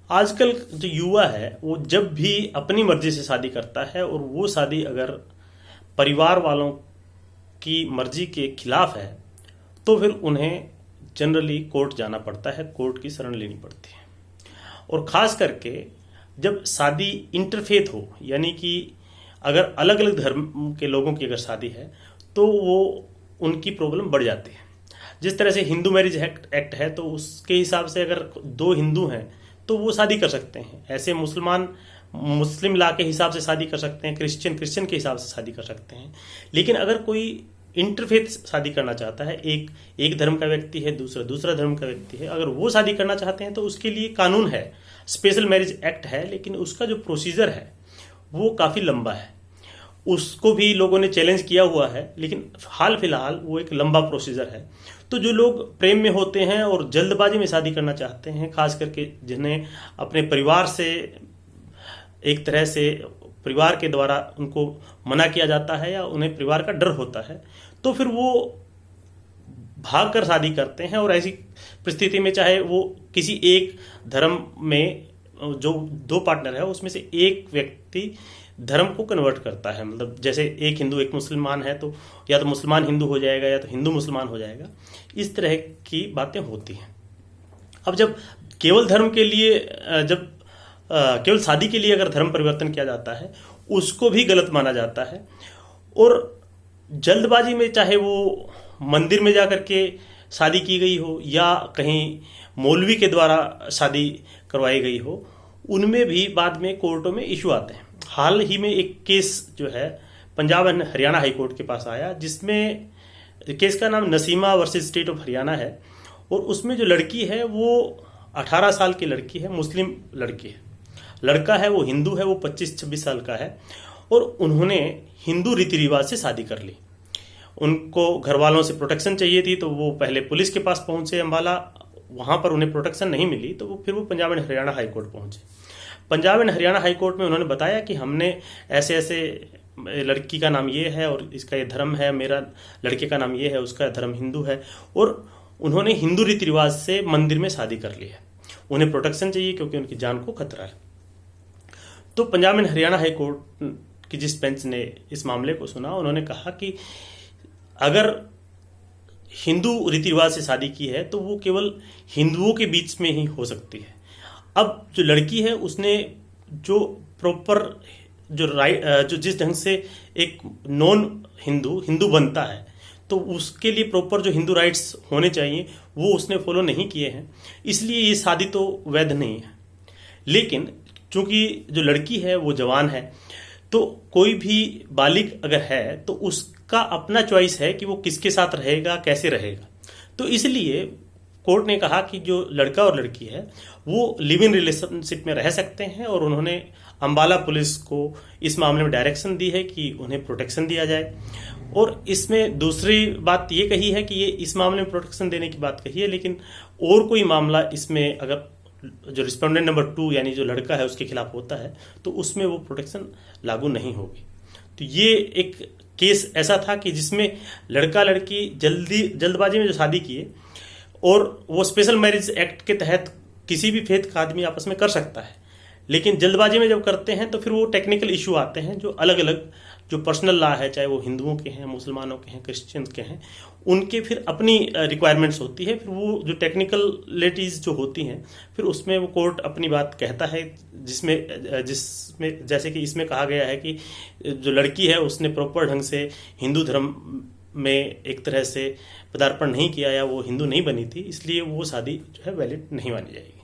आजकल जो युवा है वो जब भी अपनी मर्जी से शादी करता है और वो शादी अगर परिवार वालों की मर्जी के खिलाफ है तो फिर उन्हें जनरली कोर्ट जाना पड़ता है, कोर्ट की शरण लेनी पड़ती है। और ख़ास करके जब शादी इंटरफेथ हो, यानी कि अगर अलग अलग धर्म के लोगों की अगर शादी है तो वो उनकी प्रॉब्लम बढ़ जाती है। जिस तरह से हिंदू मैरिज एक्ट है तो उसके हिसाब से अगर दो हिंदू हैं तो वो शादी कर सकते हैं, ऐसे मुसलमान मुस्लिम लॉ के हिसाब से शादी कर सकते हैं, क्रिश्चियन के हिसाब से शादी कर सकते हैं। लेकिन अगर कोई इंटरफेथ शादी करना चाहता है, एक धर्म का व्यक्ति है, दूसरा धर्म का व्यक्ति है, अगर वो शादी करना चाहते हैं तो उसके लिए कानून है, स्पेशल मैरिज एक्ट है, लेकिन उसका जो प्रोसीजर है वो काफ़ी लंबा है। उसको भी लोगों ने चैलेंज किया हुआ है, लेकिन हाल फिलहाल वो एक लंबा प्रोसीजर है। तो जो लोग प्रेम में होते हैं और जल्दबाजी में शादी करना चाहते हैं, खास करके जिन्हें अपने परिवार से एक तरह से परिवार के द्वारा उनको मना किया जाता है या उन्हें परिवार का डर होता है, तो फिर वो भाग कर शादी करते हैं। और ऐसी परिस्थिति में चाहे वो किसी एक धर्म में जो दो पार्टनर है उसमें से एक व्यक्ति धर्म को कन्वर्ट करता है, मतलब जैसे एक हिंदू एक मुसलमान है तो या तो मुसलमान हिंदू हो जाएगा या तो हिंदू मुसलमान हो जाएगा, इस तरह की बातें होती हैं। अब जब केवल धर्म के लिए जब केवल शादी के लिए अगर धर्म परिवर्तन किया जाता है उसको भी गलत माना जाता है। और जल्दबाजी में चाहे वो मंदिर में जाकर के शादी की गई हो या कहीं मौलवी के द्वारा शादी करवाई गई हो, उनमें भी बाद में कोर्टों में इशू आते हैं। हाल ही में एक केस जो है Punjab and Haryana high court के पास आया, जिसमें केस का नाम Naseema versus state of Haryana है। और उसमें जो लड़की है वो 18 साल की लड़की है, मुस्लिम लड़की है। लड़का है वो हिंदू है, वो 25-26 साल का है। और उन्होंने हिंदू रीति रिवाज से शादी कर ली। उनको घर वालों से प्रोटेक्शन चाहिए थी तो वो पहले पुलिस के पास पहुंचे अम्बाला, वहां पर उन्हें प्रोटेक्शन नहीं मिली तो फिर वो Punjab and Haryana high court पहुंचे। Punjab and Haryana high court में उन्होंने बताया कि हमने ऐसे ऐसे, लड़की का नाम ये है और इसका ये धर्म है, मेरा लड़के का नाम ये है, उसका धर्म हिंदू है, और उन्होंने हिंदू रीति रिवाज से मंदिर में शादी कर ली है। उन्हें प्रोटेक्शन चाहिए क्योंकि उनकी जान को खतरा है। तो Punjab and Haryana high court की जिस बेंच ने इस मामले को सुना, उन्होंने कहा कि अगर हिंदू रीति रिवाज से शादी की है तो वो केवल हिंदुओं के बीच में ही हो सकती है। अब जो लड़की है उसने जो प्रॉपर जो जिस ढंग से एक नॉन हिंदू बनता है तो उसके लिए प्रॉपर जो हिंदू राइट्स होने चाहिए वो उसने फॉलो नहीं किए हैं, इसलिए ये शादी तो वैध नहीं है। लेकिन चूंकि जो लड़की है वो जवान है, तो कोई भी बालिग अगर है तो उसका अपना चॉइस है कि वो किसके साथ रहेगा, कैसे रहेगा। तो इसलिए कोर्ट ने कहा कि जो लड़का और लड़की है वो लिव इन रिलेशनशिप में रह सकते हैं। और उन्होंने अम्बाला पुलिस को इस मामले में डायरेक्शन दी है कि उन्हें प्रोटेक्शन दिया जाए। और इसमें दूसरी बात ये कही है कि ये इस मामले में प्रोटेक्शन देने की बात कही है, लेकिन और कोई मामला इसमें अगर जो रिस्पोंडेंट नंबर 2 यानी जो लड़का है उसके खिलाफ होता है तो उसमें वो प्रोटेक्शन लागू नहीं होगी। तो ये एक केस ऐसा था कि जिसमें लड़का लड़की जल्दबाजी में जो शादी किए, और वो स्पेशल मैरिज एक्ट के तहत किसी भी फेथ का आदमी आपस में कर सकता है, लेकिन जल्दबाजी में जब करते हैं तो फिर वो टेक्निकल इशू आते हैं जो अलग अलग जो पर्सनल लॉ है, चाहे वो हिंदुओं के हैं, मुसलमानों के हैं, क्रिश्चियन के हैं, उनके फिर अपनी रिक्वायरमेंट्स होती है। फिर वो जो टेक्निकलिटीज जो होती हैं फिर उसमें वो कोर्ट अपनी बात कहता है, जिसमें जैसे कि इसमें कहा गया है कि जो लड़की है उसने प्रॉपर ढंग से हिंदू धर्म में एक तरह से पदार्पण नहीं किया या वो हिंदू नहीं बनी थी, इसलिए वो शादी जो है वैलिड नहीं मानी जाएगी।